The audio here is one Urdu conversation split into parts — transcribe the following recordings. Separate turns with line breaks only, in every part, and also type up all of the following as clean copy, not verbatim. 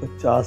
50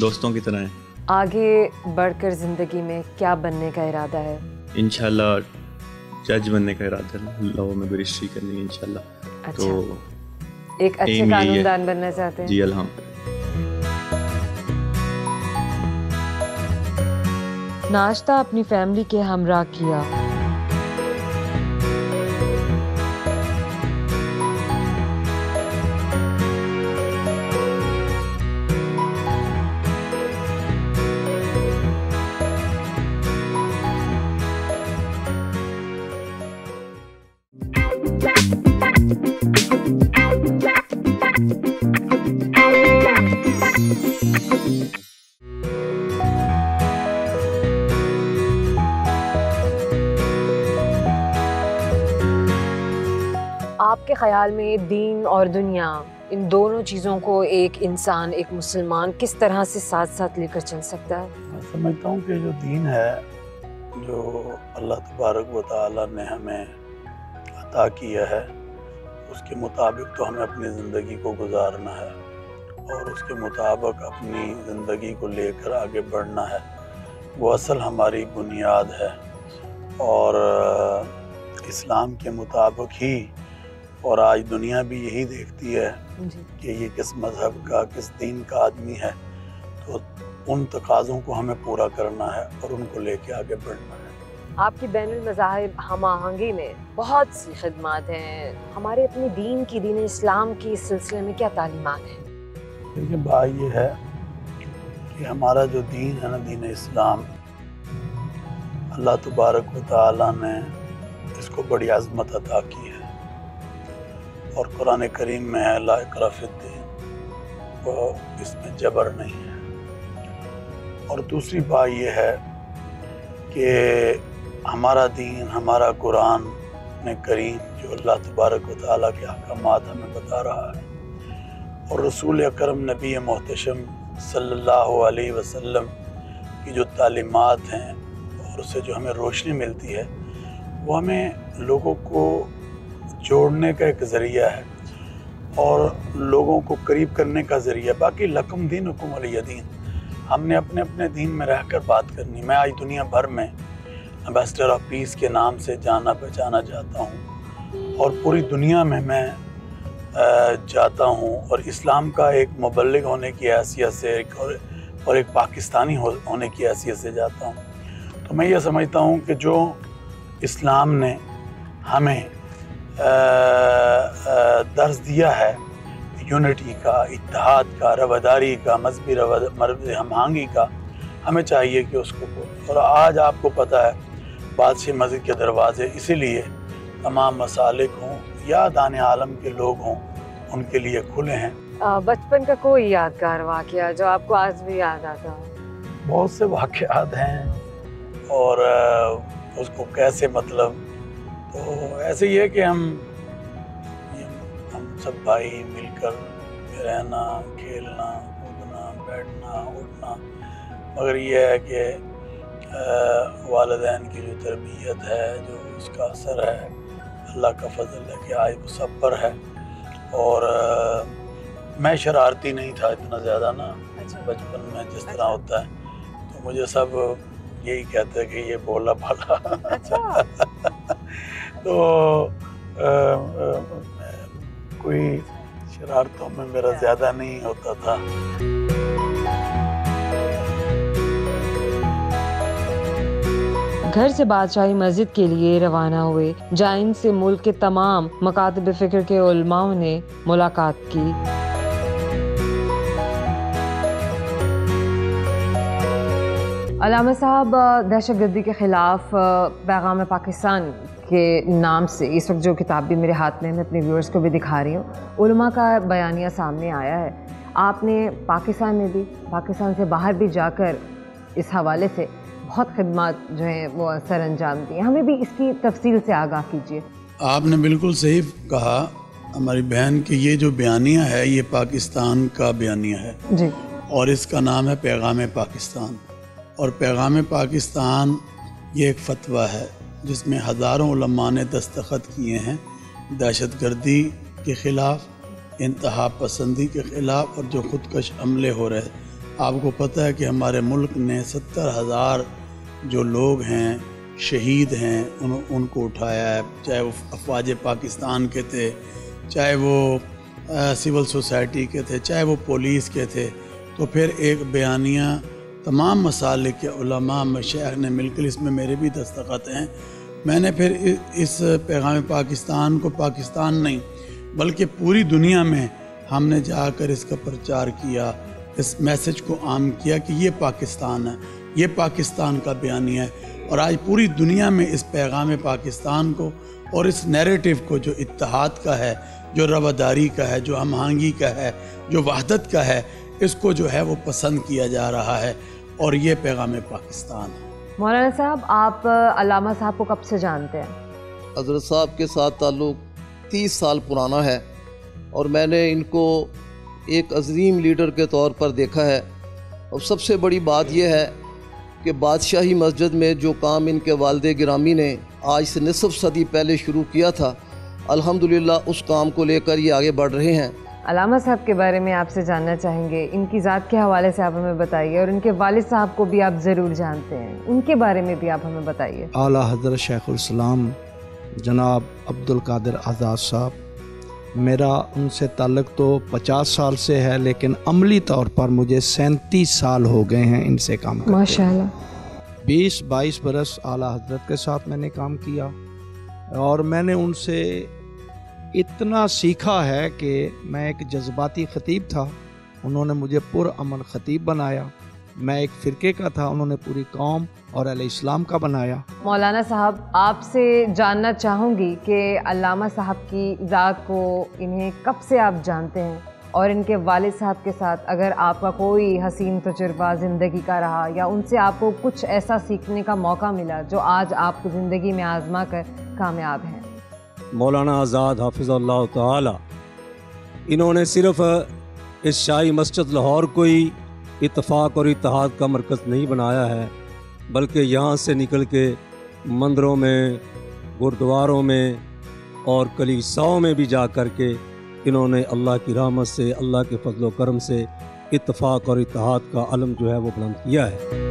دوستوں کی طرح ہیں۔
آگے بڑھ کر زندگی میں کیا بننے کا ارادہ ہے؟
انشاءاللہ جج بننے کا ارادہ ہے، لاء میں برسٹری کرنی ہے انشاءاللہ۔
اچھا،
تو
ایک اچھے قانون دان بننا چاہتے ہیں؟
جی الحمد۔
ناشتہ اپنی فیملی کے ہمراہ کیا۔ آپ کے خیال میں دین اور دنیا، ان دونوں چیزوں کو ایک انسان، ایک مسلمان کس طرح سے ساتھ ساتھ لے کر چل سکتا ہے؟
میں سمجھتا ہوں کہ جو دین ہے، جو اللہ تبارک و تعالیٰ نے ہمیں عطا کیا ہے، اس کے مطابق تو ہمیں اپنی زندگی کو گزارنا ہے اور اس کے مطابق اپنی زندگی کو لے کر آگے بڑھنا ہے۔ وہ اصل ہماری بنیاد ہے، اور اسلام کے مطابق ہی، اور آج دنیا بھی یہی دیکھتی ہے کہ یہ کس مذہب کا، کس دین کا آدمی ہے، تو ان تقاضوں کو ہمیں پورا کرنا ہے اور ان کو لے کے آگے بڑھنا ہے۔
آپ کی بین المذاہب ہم آہنگی میں بہت سی خدمات ہیں، ہمارے اپنے دین کی، دین اسلام کی اس سلسلے میں کیا تعلیمات ہیں؟
دیکھیں بات یہ ہے کہ ہمارا جو دین ہے نا، دین اسلام، اللہ تبارک و تعالیٰ نے اس کو بڑی عظمت عطا کی ہے، اور قرآن کریم میں ہے لا اکراہ فی الدین، وہ اس میں جبر نہیں ہے۔ اور دوسری بات یہ ہے کہ ہمارا دین، ہمارا قرآن کریم جو اللہ تبارک و تعالیٰ کے احکامات ہمیں بتا رہا ہے، اور رسول اکرم نبی محتشم صلی اللہ علیہ وسلم کی جو تعلیمات ہیں اور اس سے جو ہمیں روشنی ملتی ہے، وہ ہمیں لوگوں کو جوڑنے کا ایک ذریعہ ہے اور لوگوں کو قریب کرنے کا ذریعہ۔ باقی لکم دینکم ولی دین، ہم نے اپنے اپنے دین میں رہ کر بات کرنی۔ میں آج دنیا بھر میں ایمبیسڈر آف پیس کے نام سے جانا پہچانا جاتا ہوں، اور پوری دنیا میں جاتا ہوں، اور اسلام کا ایک مبلغ ہونے کی حیثیت سے اور ایک پاکستانی ہونے کی حیثیت سے جاتا ہوں۔ تو میں یہ سمجھتا ہوں کہ جو اسلام نے ہمیں درس دیا ہے یونٹی کا، اتحاد کا، رواداری کا، مذہبی ہم آہنگی کا، ہمیں چاہیے کہ اس کو اور آج آپ کو پتہ ہے بادشاہ مسجد کے دروازے اسی لیے تمام مسالک ہوں یا دان عالم کے لوگ ہوں ان کے لیے کھلے ہیں۔
بچپن کا کوئی یادگار واقعہ جو آپ کو آج بھی یاد آتا ہو؟
بہت سے واقعات ہیں، اور اس کو کیسے مطلب، تو ایسے ہی ہے کہ ہم سب بھائی مل کر رہنا، کھیلنا، کودنا، بیٹھنا، اٹھنا، مگر یہ ہے کہ والدین کی جو تربیت ہے، جو اس کا اثر ہے، اللہ کا فضل ہے کہ آج وہ سب پر ہے۔ اور میں شرارتی نہیں تھا اتنا زیادہ نا، بچپن میں جس طرح ہوتا ہے، تو مجھے سب یہی کہتے ہیں کہ یہ بولا بھالا۔ تو کوئی شرارتوں میں میرا زیادہ نہیں ہوتا تھا۔
گھر سے بادشاہی مسجد کے لیے روانہ ہوئے، جہاں ان سے ملک کے تمام مکاتب فکر کے علماء نے ملاقات کی۔ علامہ صاحب، دہشت گردی کے خلاف پیغام پاکستان کے نام سے اس وقت جو کتاب بھی میرے ہاتھ میں اپنے ویورز کو بھی دکھا رہی ہوں، علماء کا بیانیہ سامنے آیا ہے۔ آپ نے پاکستان میں بھی، پاکستان سے باہر بھی جا کر اس حوالے سے بہت خدمات جو ہیں وہ سر انجام دی ہیں، ہمیں بھی اس کی تفصیل سے آگاہ کیجیے۔
آپ نے بالکل صحیح کہا ہماری بہن کہ یہ جو بیانیہ ہے یہ پاکستان کا بیانیہ ہے
جی،
اور اس کا نام ہے پیغام پاکستان۔ اور پیغام پاکستان یہ ایک فتویٰ ہے جس میں ہزاروں علماء نے دستخط کیے ہیں دہشت گردی کے خلاف انتہا پسندی کے خلاف اور جو خودکش حملے ہو رہے. آپ کو پتہ ہے کہ ہمارے ملک نے 70,000 جو لوگ ہیں شہید ہیں ان کو اٹھایا ہے، چاہے وہ افواج پاکستان کے تھے، چاہے وہ سول سوسائٹی کے تھے، چاہے وہ پولیس کے تھے. تو پھر ایک بیانیہ تمام مسالک کے علماء مشائخ نے مل کر، اس میں میرے بھی دستخط ہیں. میں نے پھر اس پیغام پاکستان کو پاکستان نہیں بلکہ پوری دنیا میں ہم نے جا کر اس کا پرچار کیا، اس میسج کو عام کیا کہ یہ پاکستان ہے، یہ پاکستان کا بیانیہ ہے. اور آج پوری دنیا میں اس پیغام پاکستان کو اور اس نیریٹو کو جو اتحاد کا ہے، جو رواداری کا ہے، جو ہم آہنگی کا ہے، جو وحدت کا ہے، اس کو جو ہے وہ پسند کیا جا رہا ہے، اور یہ پیغام پاکستان ہے.
مولانا صاحب، آپ علامہ صاحب کو کب سے جانتے ہیں؟
حضرت صاحب کے ساتھ تعلق 30 سال پرانا ہے، اور میں نے ان کو ایک عظیم لیڈر کے طور پر دیکھا ہے. اور سب سے بڑی بات یہ ہے کہ بادشاہی مسجد میں جو کام ان کے والد گرامی نے آج سے نصف صدی پہلے شروع کیا تھا، الحمدللہ اس کام کو لے کر یہ آگے بڑھ رہے ہیں.
علامہ صاحب کے بارے میں آپ سے جاننا چاہیں گے، ان کی ذات کے حوالے سے آپ ہمیں بتائیے، اور ان کے والد صاحب کو بھی آپ ضرور جانتے ہیں، ان کے بارے میں بھی آپ ہمیں بتائیے.
اعلیٰ حضرت شیخ الاسلام جناب عبدالقادر آزاد صاحب، میرا ان سے تعلق تو 50 سال سے ہے، لیکن عملی طور پر مجھے 37 سال ہو گئے ہیں ان سے کام کرتے.
ماشاءاللہ.
20-22 برس اعلیٰ حضرت کے ساتھ میں نے کام کیا، اور میں نے ان سے اتنا سیکھا ہے کہ میں ایک جذباتی خطیب تھا، انہوں نے مجھے پرامن خطیب بنایا. میں ایک فرقے کا تھا، انہوں نے پوری قوم اور اہل اسلام کا بنایا.
مولانا صاحب، آپ سے جاننا چاہوں گی کہ علامہ صاحب کی ذات کو، انہیں کب سے آپ جانتے ہیں، اور ان کے والد صاحب کے ساتھ اگر آپ کا کوئی حسین تجربہ زندگی کا رہا، یا ان سے آپ کو کچھ ایسا سیکھنے کا موقع ملا جو آج آپ کو زندگی میں آزما کر کامیاب ہیں.
مولانا آزاد حافظ اللہ تعالی، انہوں نے صرف اس شاہی مسجد لاہور کو ہی اتفاق اور اتحاد کا مرکز نہیں بنایا ہے، بلکہ یہاں سے نکل کے مندروں میں، گردواروں میں اور کلیساؤں میں بھی جا کر کے انہوں نے اللہ کی رحمت سے، اللہ کے فضل و کرم سے اتفاق اور اتحاد کا علم جو ہے وہ بلند کیا ہے.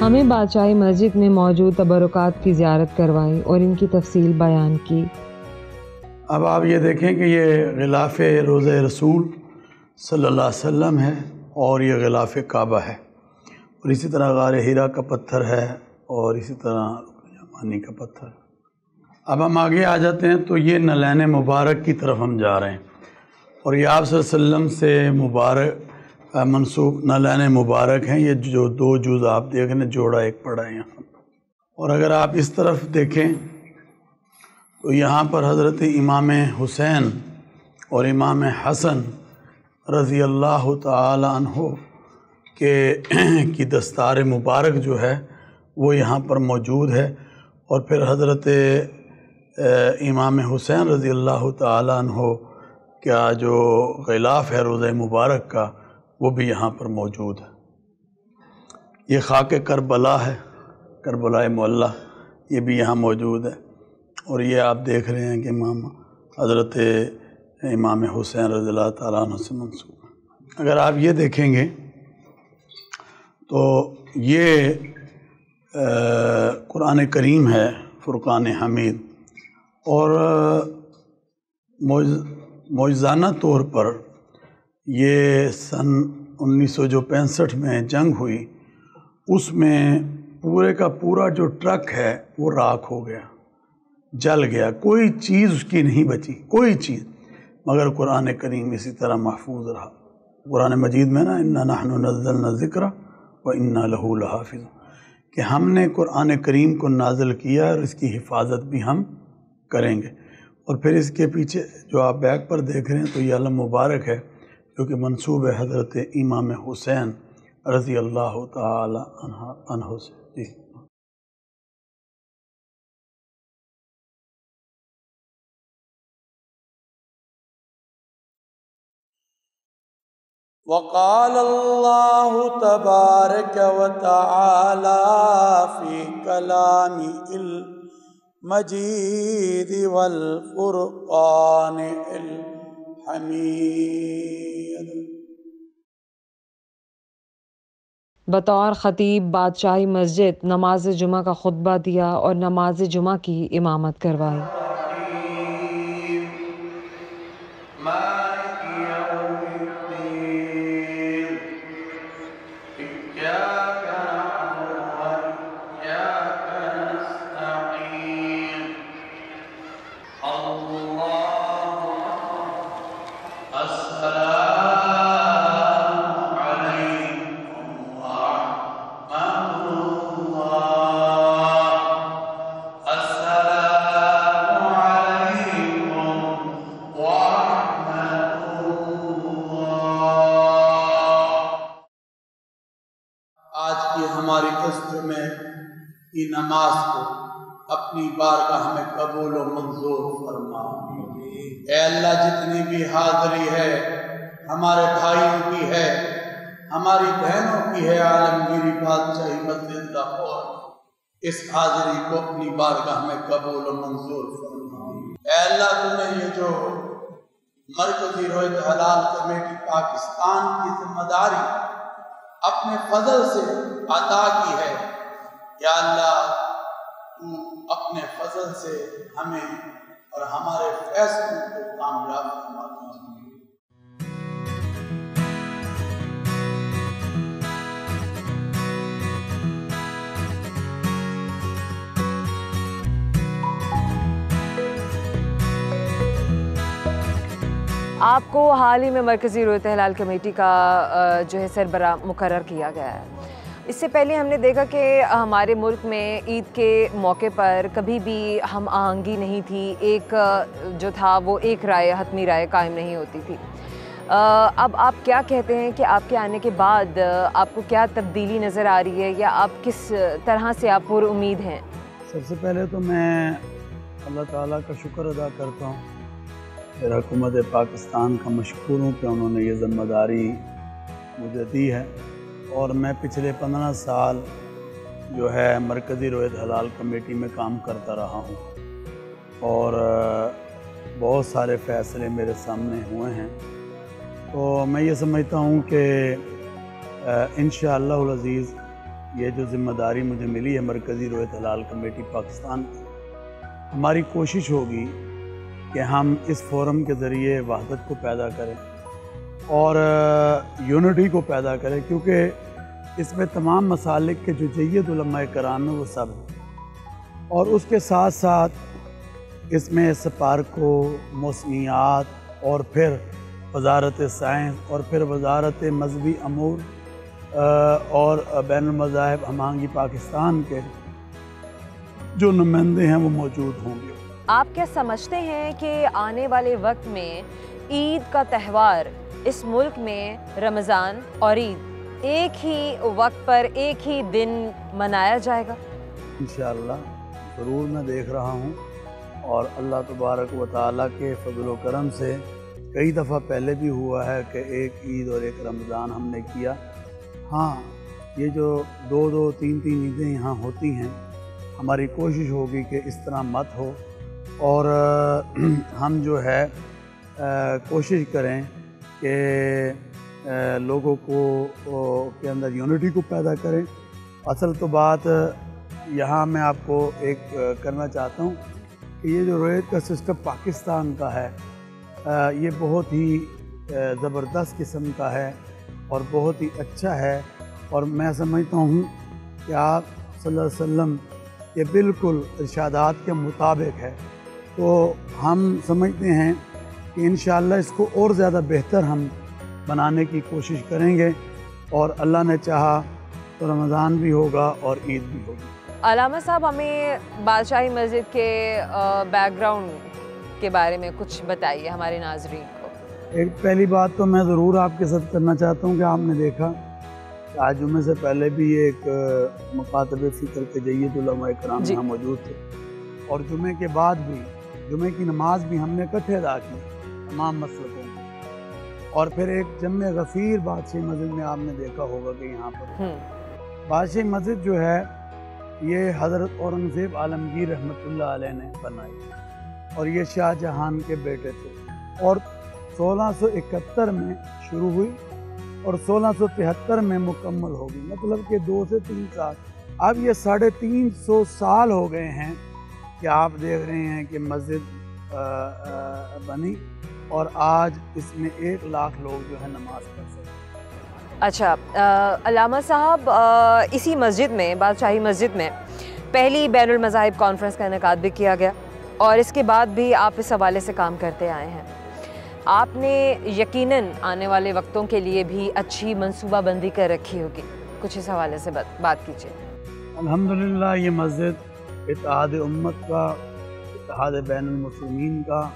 ہمیں بادشاہی مسجد میں موجود تبرکات کی زیارت کروائی اور ان کی تفصیل بیان کی.
اب آپ یہ دیکھیں کہ یہ غلاف روضہ رسول صلی اللہ علیہ وسلم ہے، اور یہ غلاف کعبہ ہے، اور اسی طرح غار ہیرا کا پتھر ہے، اور اسی طرح یمانی کا پتھر. اب ہم آگے آ جاتے ہیں تو یہ نلین مبارک کی طرف ہم جا رہے ہیں، اور یہ آپ صلی اللہ علیہ وسلم سے مبارک منسوب نلین مبارک ہیں. یہ جو 2 جز آپ دیکھ رہے ہیں، جوڑا ایک پڑا ہے یہاں. اور اگر آپ اس طرف دیکھیں تو یہاں پر حضرت امام حسین اور امام حسن رضی اللہ تعالی عنہ کی دستار مبارک جو ہے وہ یہاں پر موجود ہے. اور پھر حضرت امام حسین رضی اللہ تعالی عنہ کا جو غلاف ہے روضہ مبارک کا، وہ بھی یہاں پر موجود ہے. یہ خاک کربلا ہے، کربلا معلی، یہ بھی یہاں موجود ہے. اور یہ آپ دیکھ رہے ہیں کہ امام حضرت امام حسین رضی اللہ تعالیٰ عنہ سے منسوب ہے. اگر آپ یہ دیکھیں گے تو یہ قرآن کریم ہے، فرقان حمید، اور معجزانہ طور پر یہ سن 1965 میں جنگ ہوئی، اس میں پورے کا پورا جو ٹرک ہے وہ راکھ ہو گیا، جل گیا، کوئی چیز اس کی نہیں بچی، کوئی چیز. مگر قرآن کریم اسی طرح محفوظ رہا. قرآن مجید میں نا اِنَّا نَحْنُ نَزَّلْنَا الذِّکْرَ وَإِنَّا لَهُ لَحَافِظُونَ، کہ ہم نے قرآن کریم کو نازل کیا اور اس کی حفاظت بھی ہم کریں گے. اور پھر اس کے پیچھے جو آپ بیک پر دیکھ رہے ہیں تو یہ علم مبارک ہے جو کہ منسوب ہے حضرت امام حسین رضی اللہ تعالی عنہ سے. جی وقال اللہ تبارک و تعالی فی کلام المجید والفرقان الحمید۔
بطور خطیب بادشاہی مسجد نماز جمعہ کا خطبہ دیا اور نماز جمعہ کی امامت کروائی۔
کی نماز کو اپنی بارگاہ میں قبول و منظور فرما۔ اے اللہ جتنی بھی حاضری ہے ہمارے بھائیوں کی ہے، ہماری بہنوں کی ہے، عالمگیری بادشاہی مسجد لاہور، اس حاضری کو اپنی بارگاہ میں قبول و منظور فرما۔ اے اللہ تمہیں یہ جو مرکزی رویت حلال کمیٹی پاکستان کی ذمہ داری اپنے فضل سے عطا کی ہے، یا اللہ تو اپنے فضل سے ہمیں اور ہمارے فیصلوں کو کامیاب فرما دیجیے۔
آپ کو حال ہی میں مرکزی رویت ہلال کمیٹی کا جو ہے سربراہ مقرر کیا گیا ہے۔ اس سے پہلے ہم نے دیکھا کہ ہمارے ملک میں عید کے موقع پر کبھی بھی ہم آہنگی نہیں تھی، ایک جو تھا وہ ایک رائے، حتمی رائے قائم نہیں ہوتی تھی۔ اب آپ کیا کہتے ہیں کہ آپ کے آنے کے بعد آپ کو کیا تبدیلی نظر آ رہی ہے، یا آپ کس طرح سے آپ پر امید ہیں؟
سب سے پہلے تو میں اللہ تعالیٰ کا شکر ادا کرتا ہوں، پھر حکومت پاکستان کا مشکور ہوں کہ انہوں نے یہ ذمہ داری مجھے دی ہے، اور میں پچھلے 15 سال جو ہے مرکزی رویت حلال کمیٹی میں کام کرتا رہا ہوں، اور بہت سارے فیصلے میرے سامنے ہوئے ہیں۔ تو میں یہ سمجھتا ہوں کہ انشاءاللہ العزیز یہ جو ذمہ داری مجھے ملی ہے مرکزی رویت حلال کمیٹی پاکستان کی، ہماری کوشش ہوگی کہ ہم اس فورم کے ذریعے وحدت کو پیدا کریں اور یونٹی کو پیدا کریں، کیونکہ اس میں تمام مسالک کے جو جید علماء کرام ہیں وہ سب ہیں، اور اس کے ساتھ ساتھ اس میں سپارکو، موسمیات، اور پھر وزارت سائنس، اور پھر وزارت مذہبی امور اور بین المذاہب ہم آہنگی پاکستان کے جو نمائندے ہیں وہ موجود ہوں گے۔
آپ کیا سمجھتے ہیں کہ آنے والے وقت میں عید کا تہوار اس ملک میں رمضان اور عید ایک ہی وقت پر ایک ہی دن منایا جائے گا؟
انشاءاللہ ضرور میں دیکھ رہا ہوں، اور اللہ تبارک و تعالیٰ کے فضل و کرم سے کئی دفعہ پہلے بھی ہوا ہے کہ ایک عید اور ایک رمضان ہم نے کیا۔ ہاں، یہ جو 2 3 عیدیں یہاں ہوتی ہیں، ہماری کوشش ہوگی کہ اس طرح مت ہو، اور ہم جو ہے کوشش کریں کہ لوگوں کو کے اندر یونٹی کو پیدا کریں۔ اصل تو بات یہاں میں آپ کو ایک کرنا چاہتا ہوں کہ یہ جو رویت کا سسٹم پاکستان کا ہے، یہ بہت ہی زبردست قسم کا ہے اور بہت ہی اچھا ہے، اور میں سمجھتا ہوں کہ آپ صلی اللہ علیہ وسلم یہ بالکل ارشادات کے مطابق ہے۔ تو ہم سمجھتے ہیں کہ انشاءاللہ اس کو اور زیادہ بہتر ہم بنانے کی کوشش کریں گے، اور اللہ نے چاہا تو رمضان بھی ہوگا اور عید بھی ہوگی۔
علامہ صاحب، ہمیں بادشاہی مسجد کے بیک گراؤنڈ کے بارے میں کچھ بتائیے ہمارے ناظرین کو۔
ایک پہلی بات تو میں ضرور آپ کے ساتھ کرنا چاہتا ہوں کہ آپ نے دیکھا کہ آج جمعے سے پہلے بھی ایک مکاتب فکر کے جید علماء کرام یہاں موجود تھے، اور جمعے کے بعد بھی جمعے کی نماز بھی ہم نے اکٹھے ادا کی تمام مسلکوں کو، اور پھر ایک جامع غفیر بادشاہی مسجد میں آپ نے دیکھا ہوگا کہ یہاں پر بادشاہی مسجد جو ہے یہ حضرت اورنگزیب عالمگیر رحمۃ اللہ علیہ نے بنائی، اور یہ شاہ جہان کے بیٹے تھے، اور 1671 میں شروع ہوئی اور 1673 میں مکمل ہوگی، مطلب کہ 2 سے 3 سال۔ اب یہ 350 سال ہو گئے ہیں کہ آپ دیکھ رہے ہیں کہ مسجد بنی، اور آج اس میں 1 لاکھ لوگ جو ہے نماز پڑھ سکتے ہیں۔
اچھا علامہ صاحب، اسی مسجد میں، بادشاہی مسجد میں پہلی بین المذاہب کانفرنس کا انعقاد بھی کیا گیا، اور اس کے بعد بھی آپ اس حوالے سے کام کرتے آئے ہیں۔ آپ نے یقیناً آنے والے وقتوں کے لیے بھی اچھی منصوبہ بندی کر رکھی ہوگی، کچھ اس حوالے سے بات کیجیے۔
الحمدللہ یہ مسجد اتحاد امت کا، اتحاد بین المسلمین کا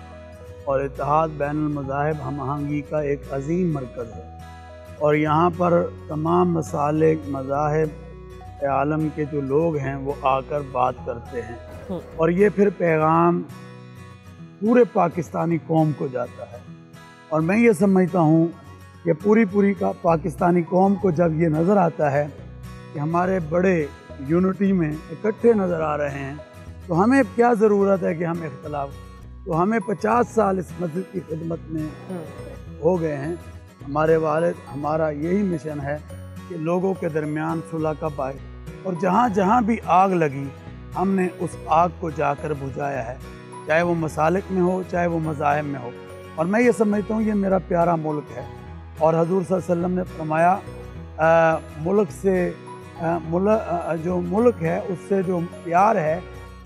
اور اتحاد بین المذاہب ہم آہنگی کا ایک عظیم مرکز ہے، اور یہاں پر تمام مسالک مذاہب عالم کے جو لوگ ہیں وہ آ کر بات کرتے ہیں، اور یہ پھر پیغام پورے پاکستانی قوم کو جاتا ہے، اور میں یہ سمجھتا ہوں کہ پوری کا پاکستانی قوم کو جب یہ نظر آتا ہے کہ ہمارے بڑے یونٹی میں اکٹھے نظر آ رہے ہیں، تو ہمیں کیا ضرورت ہے کہ ہم اختلاف، تو ہمیں 50 سال اس مسجد کی خدمت میں ہو گئے ہیں۔ ہمارے والد، ہمارا یہی مشن ہے کہ لوگوں کے درمیان صلح کا پائے، اور جہاں جہاں بھی آگ لگی ہم نے اس آگ کو جا کر بجھایا ہے، چاہے وہ مسالک میں ہو، چاہے وہ مذاہب میں ہو، اور میں یہ سمجھتا ہوں یہ میرا پیارا ملک ہے، اور حضور صلی اللہ علیہ وسلم نے فرمایا ملک سے جو ملک ہے اس سے جو پیار ہے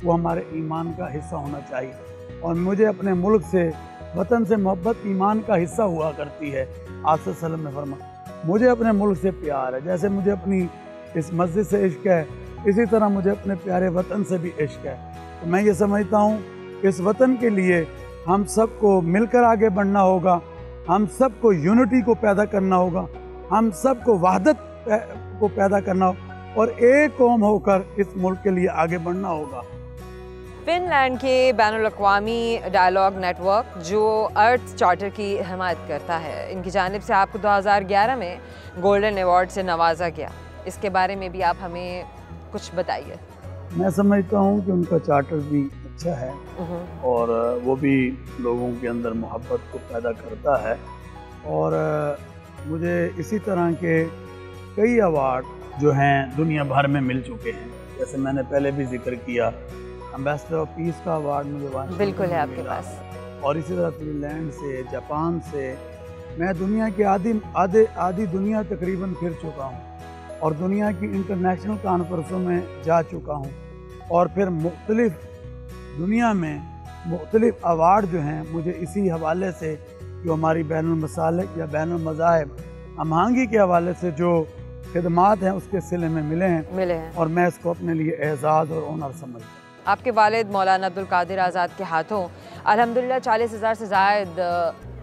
وہ ہمارے ایمان کا حصہ ہونا چاہیے، اور مجھے اپنے ملک سے، وطن سے محبت ایمان کا حصہ ہوا کرتی ہے۔ آپ صلی اللہ علیہ وسلم نے فرمایا مجھے اپنے ملک سے پیار ہے، جیسے مجھے اپنی اس مسجد سے عشق ہے، اسی طرح مجھے اپنے پیارے وطن سے بھی عشق ہے۔ تو میں یہ سمجھتا ہوں کہ اس وطن کے لیے ہم سب کو مل کر آگے بڑھنا ہوگا، ہم سب کو یونٹی کو پیدا کرنا ہوگا، ہم سب کو وحدت کو پیدا کرنا ہوگا، اور ایک قوم ہو کر اس ملک کے لیے آگے بڑھنا ہوگا۔
فن لینڈ کے بین الاقوامی ڈائیلاگ نیٹ ورک جو ارتھ چارٹر کی حمایت کرتا ہے، ان کی جانب سے آپ کو 2011 میں گولڈن ایوارڈ سے نوازا گیا، اس کے بارے میں بھی آپ ہمیں کچھ بتائیے۔
میں سمجھتا ہوں کہ ان کا چارٹر بھی اچھا ہے، اور وہ بھی لوگوں کے اندر محبت کو پیدا کرتا ہے، اور مجھے اسی طرح کے کئی ایوارڈ جو ہیں دنیا بھر میں مل چکے ہیں، جیسے میں نے پہلے بھی ذکر کیا امبیسڈر آف پیس کا ایوارڈ مجھے
بالکل ہے آپ کے پاس،
اور اسی طرح فن لینڈ سے، جاپان سے، میں دنیا کی آدھی دنیا تقریباً پھر چکا ہوں، اور دنیا کی انٹرنیشنل کانفرنسوں میں جا چکا ہوں، اور پھر مختلف دنیا میں مختلف ایوارڈ جو ہیں مجھے اسی حوالے سے جو ہماری بین المسالک یا بین المذاہب ہم آہنگی کے حوالے سے جو خدمات ہیں اس کے صلے میں ملے ہیں، اور میں اس کو اپنے لیے اعزاز اور آنر سمجھتا ہوں۔
آپ کے والد مولانا عبدالقادر آزاد کے ہاتھوں الحمدللہ 40,000 سے زائد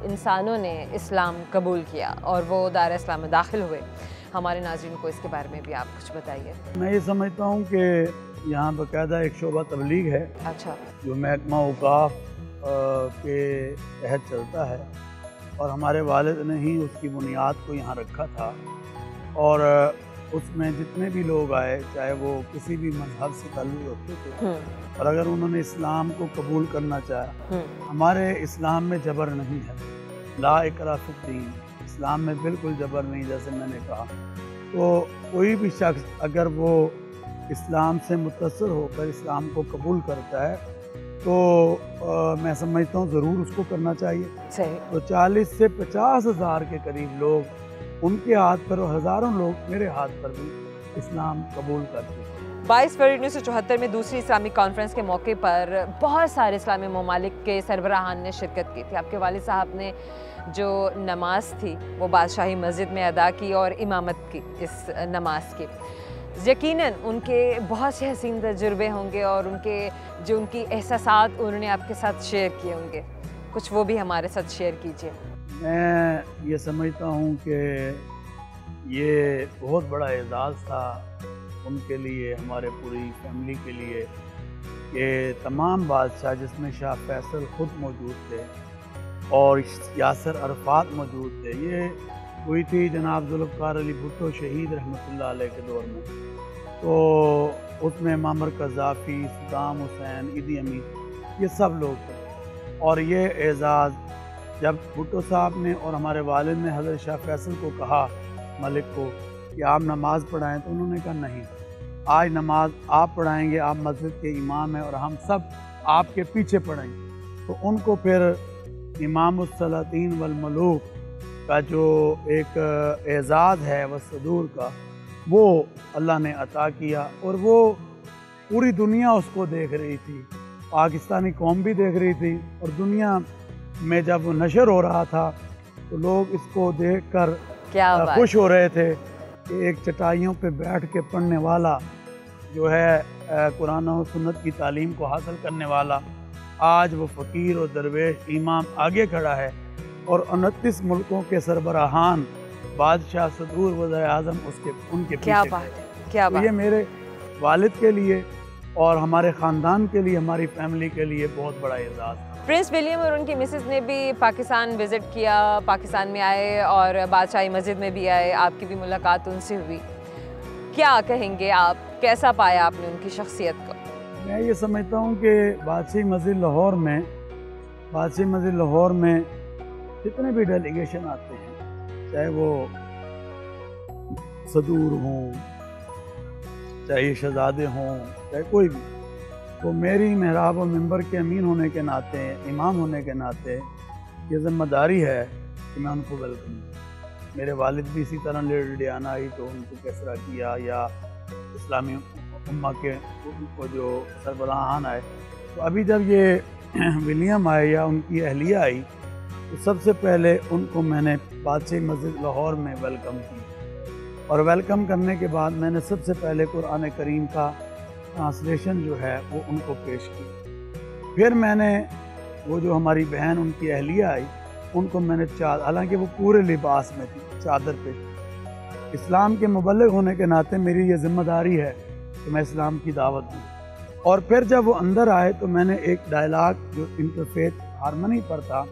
انسانوں نے اسلام قبول کیا اور وہ دار اسلام میں داخل ہوئے۔ ہمارے ناظرین کو اس کے بارے میں بھی آپ کچھ بتائیے۔
میں یہ سمجھتا ہوں کہ یہاں باقاعدہ ایک شعبہ تبلیغ ہے،
اچھا، جو
محکمہ اوقاف کے تحت چلتا ہے، اور ہمارے والد نے ہی اس کی بنیاد کو یہاں رکھا تھا، اور اس میں جتنے بھی لوگ آئے چاہے وہ کسی بھی مذہب سے تعلق رکھتے تھے، اور اگر انہوں نے اسلام کو قبول کرنا چاہا، ہمارے اسلام میں جبر نہیں ہے، لا اکراہ فی الدین، اسلام میں بالکل جبر نہیں، جیسے میں نے کہا، تو کوئی بھی شخص اگر وہ اسلام سے متاثر ہو کر اسلام کو قبول کرتا ہے تو میں سمجھتا ہوں ضرور اس کو کرنا چاہیے۔
صحیح۔
تو 40 سے 50 ہزار کے قریب لوگ ان کے ہاتھ پر، اور ہزاروں لوگ میرے ہاتھ پر بھی اسلام قبول کرتے ہیں۔
22 فروری 1974 میں دوسری اسلامی کانفرنس کے موقع پر بہت سارے اسلامی ممالک کے سربراہان نے شرکت کی تھی۔ آپ کے والد صاحب نے جو نماز تھی وہ بادشاہی مسجد میں ادا کی اور امامت کی اس نماز کی۔ یقیناً ان کے بہت سے حسین تجربے ہوں گے، اور ان کی احساسات انہوں نے آپ کے ساتھ شیئر کیے ہوں گے، کچھ وہ بھی ہمارے ساتھ شیئر کیجیے۔
میں یہ سمجھتا ہوں کہ یہ بہت بڑا اعزاز تھا ان کے لیے، ہمارے پوری فیملی کے لیے، کہ تمام بادشاہ جس میں شاہ فیصل خود موجود تھے، اور یاسر عرفات موجود تھے. یہ ہوئی تھی جناب ذوالفقار علی بھٹو شہید رحمۃ اللہ علیہ کے دور میں. تو اس میں معمر قذافی، صدام حسین، عیدی امین، یہ سب لوگ تھے. اور یہ اعزاز جب بھٹو صاحب نے اور ہمارے والد نے حضرت شاہ فیصل کو کہا، ملک کو، کہ آپ نماز پڑھائیں، تو انہوں نے کہا نہیں، آج نماز آپ پڑھائیں گے، آپ مسجد کے امام ہیں اور ہم سب آپ کے پیچھے پڑھیں گے. تو ان کو پھر امام السلاطین والملوک کا جو ایک اعزاز ہے والصدور کا، وہ اللہ نے عطا کیا. اور وہ پوری دنیا اس کو دیکھ رہی تھی، پاکستانی قوم بھی دیکھ رہی تھی، اور دنیا میں جب وہ نشر ہو رہا تھا تو لوگ اس کو دیکھ کر خوش ہو رہے تھے کہ ایک چٹائیوں پہ بیٹھ کے پڑھنے والا جو ہے قرآن و سنت کی تعلیم کو حاصل کرنے والا، آج وہ فقیر و درویش امام آگے کھڑا ہے، اور 29 ملکوں کے سربراہان، بادشاہ، صدور، وزیر اعظم ان کے پیچھے.
کیا بات.
یہ میرے والد کے لیے اور ہمارے خاندان کے لیے، ہماری فیملی کے لیے بہت بڑا اعزاز.
پرنس ولیم اور ان کی مسز نے بھی پاکستان وزٹ کیا، پاکستان میں آئے اور بادشاہی مسجد میں بھی آئے، آپ کی بھی ملاقات ان سے ہوئی. کیا کہیں گے آپ، کیسا پایا آپ نے ان کی شخصیت کو؟
میں یہ سمجھتا ہوں کہ بادشاہی مسجد لاہور میں جتنے بھی ڈیلیگیشن آتے ہیں، چاہے وہ صدور ہوں، چاہے شہزادے ہوں، چاہے کوئی بھی، تو میری محراب و منبر کے امین ہونے کے ناطے، امام ہونے کے ناطے یہ ذمہ داری ہے کہ میں ان کو ویلکم دوں. میرے والد بھی اسی طرح لیڈر ڈیانا آئی تو ان کو کیسرا کیا، یا اسلامی امہ کے کو جو سربراہان آئے. تو ابھی جب یہ ولیم آئے یا ان کی اہلیہ آئی تو سب سے پہلے ان کو میں نے بادشاہی مسجد لاہور میں ویلکم کی، اور ویلکم کرنے کے بعد میں نے سب سے پہلے قرآن کریم کا ٹرانسلیشن جو ہے وہ ان کو پیش کی. پھر میں نے وہ جو ہماری بہن ان کی اہلیہ آئی ان کو میں نے حالانکہ وہ پورے لباس میں تھی، چادر پہ. اسلام کے مبلغ ہونے کے ناطے میری یہ ذمہ داری ہے کہ میں اسلام کی دعوت دوں. اور پھر جب وہ اندر آئے تو میں نے ایک ڈائلاگ جو انٹرفیتھ ہارمنی پر تھا،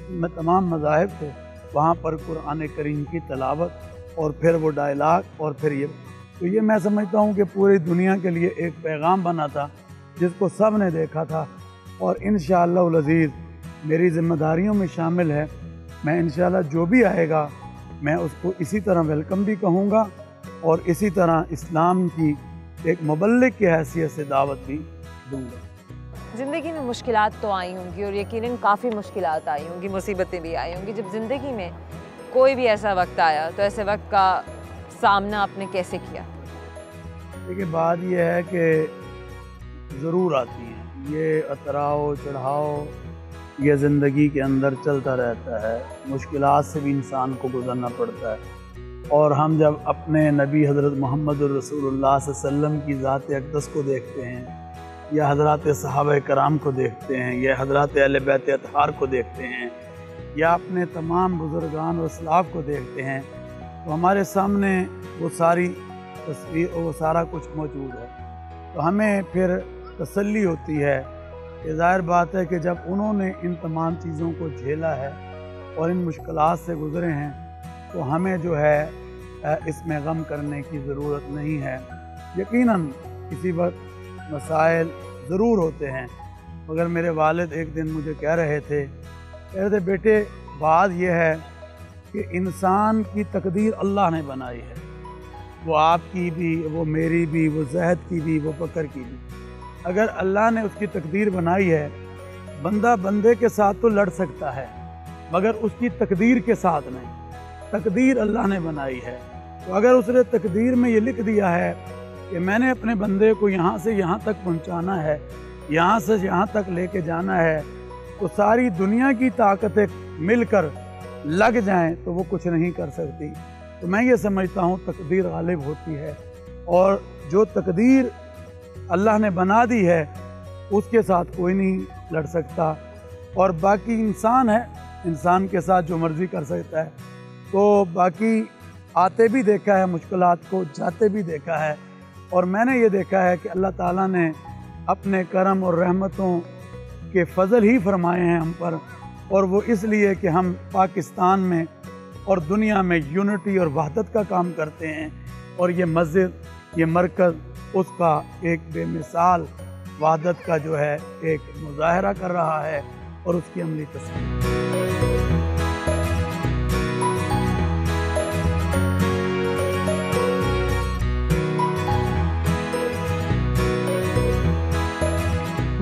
میں تمام مذاہب تھے، وہاں پر قرآن کریم کی تلاوت اور پھر وہ ڈائلاگ اور پھر یہ میں سمجھتا ہوں کہ پوری دنیا کے لیے ایک پیغام بنا تھا جس کو سب نے دیکھا تھا. اور انشاءاللہ العزیز میری ذمہ داریوں میں شامل ہے، میں انشاءاللہ جو بھی آئے گا میں اس کو اسی طرح ویلکم بھی کہوں گا اور اسی طرح اسلام کی ایک مبلغ کی حیثیت سے دعوت بھی دوں گا.
زندگی میں مشکلات تو آئی ہوں گی اور یقیناً کافی مشکلات آئی ہوں گی، مصیبتیں بھی آئی ہوں گی. جب زندگی میں کوئی بھی ایسا وقت آیا تو ایسے وقت کا سامنا آپ نے کیسے کیا؟
دیکھیے بات یہ ہے کہ ضرور آتی ہیں، یہ اتراؤ چڑھاؤ یہ زندگی کے اندر چلتا رہتا ہے. مشکلات سے بھی انسان کو گزرنا پڑتا ہے. اور ہم جب اپنے نبی حضرت محمد الرسول اللہ صلی اللہ علیہ وسلم کی ذات اقدس کو دیکھتے ہیں، یا حضرات صحابہ کرام کو دیکھتے ہیں، یا حضرات اہل بیت اطہار کو دیکھتے ہیں، یا اپنے تمام بزرگان و اسلاف کو دیکھتے ہیں، تو ہمارے سامنے وہ ساری تصویر وہ سارا کچھ موجود ہے. تو ہمیں پھر تسلی ہوتی ہے کہ ظاہر بات ہے کہ جب انہوں نے ان تمام چیزوں کو جھیلا ہے اور ان مشکلات سے گزرے ہیں تو ہمیں جو ہے اس میں غم کرنے کی ضرورت نہیں ہے. یقیناً کسی وقت مسائل ضرور ہوتے ہیں، مگر میرے والد ایک دن مجھے کہہ رہے تھے بیٹے بات یہ ہے کہ انسان کی تقدیر اللہ نے بنائی ہے، وہ آپ کی بھی، وہ میری بھی، وہ زہد کی بھی، وہ بکر کی بھی. اگر اللہ نے اس کی تقدیر بنائی ہے، بندہ بندے کے ساتھ تو لڑ سکتا ہے مگر اس کی تقدیر کے ساتھ نہیں. تقدیر اللہ نے بنائی ہے، تو اگر اس نے تقدیر میں یہ لکھ دیا ہے کہ میں نے اپنے بندے کو یہاں سے یہاں تک پہنچانا ہے، یہاں سے یہاں تک لے کے جانا ہے، تو ساری دنیا کی طاقتیں مل کر لگ جائیں تو وہ کچھ نہیں کر سکتی. تو میں یہ سمجھتا ہوں تقدیر غالب ہوتی ہے، اور جو تقدیر اللہ نے بنا دی ہے اس کے ساتھ کوئی نہیں لڑ سکتا. اور باقی انسان ہے، انسان کے ساتھ جو مرضی کر سکتا ہے. تو باقی آتے بھی دیکھا ہے مشکلات کو، جاتے بھی دیکھا ہے، اور میں نے یہ دیکھا ہے کہ اللہ تعالیٰ نے اپنے کرم اور رحمتوں کے فضل ہی فرمائے ہیں ہم پر، اور وہ اس لیے کہ ہم پاکستان میں اور دنیا میں یونٹی اور وحدت کا کام کرتے ہیں، اور یہ مسجد، یہ مرکز اس کا ایک بے مثال وحدت کا جو ہے ایک مظاہرہ کر رہا ہے اور اس کی عملی تصویر۔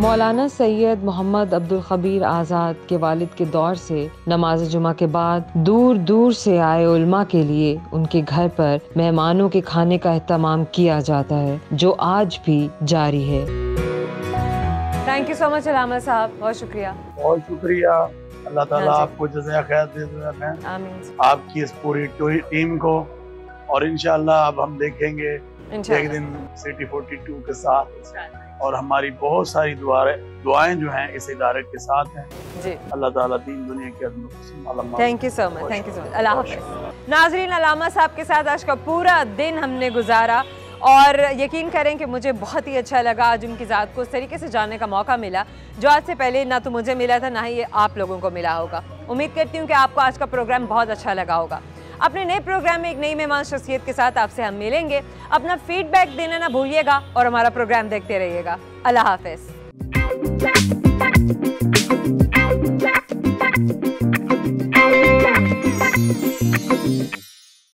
مولانا سید محمد عبدالخبیر آزاد کے والد کے دور سے نماز جمعہ کے بعد دور دور سے آئے علماء کے لیے ان کے گھر پر مہمانوں کے کھانے کا اہتمام کیا جاتا ہے، جو آج بھی جاری ہے۔ تھینک یو سو مچ علامہ صاحب، بہت شکریہ۔
بہت شکریہ، اللہ تعالیٰ آپ کو جزائے خیر دے دیں،
آمین،
آپ کی اس پوری ٹیم کو، اور انشاءاللہ اب ہم دیکھیں گے ایک دن سٹی 42 کے ساتھ، اور ہماری بہت ساری دعائیں جو ہیں اس ادارے کے ساتھ ہیں جی۔ اللہ تعالیٰ دین دنیا کے عظم و
thank you so much, thank you so much, اللہ حافظ۔ ناظرین، علامہ صاحب کے ساتھ آج کا پورا دن ہم نے گزارا، اور یقین کریں کہ مجھے بہت ہی اچھا لگا آج ان کی ذات کو اس طریقے سے جاننے کا موقع ملا جو آج سے پہلے نہ تو مجھے ملا تھا، نہ ہی یہ آپ لوگوں کو ملا ہوگا۔ امید کرتی ہوں کہ آپ کو آج کا پروگرام بہت اچھا لگا ہوگا۔ اپنے نئے پروگرام میں ایک نئی مہمان شخصیت کے ساتھ آپ سے ہم ملیں گے۔ اپنا فیڈ بیک دینا نہ بھولیے گا، اور ہمارا پروگرام دیکھتے رہیے گا۔ اللہ حافظ۔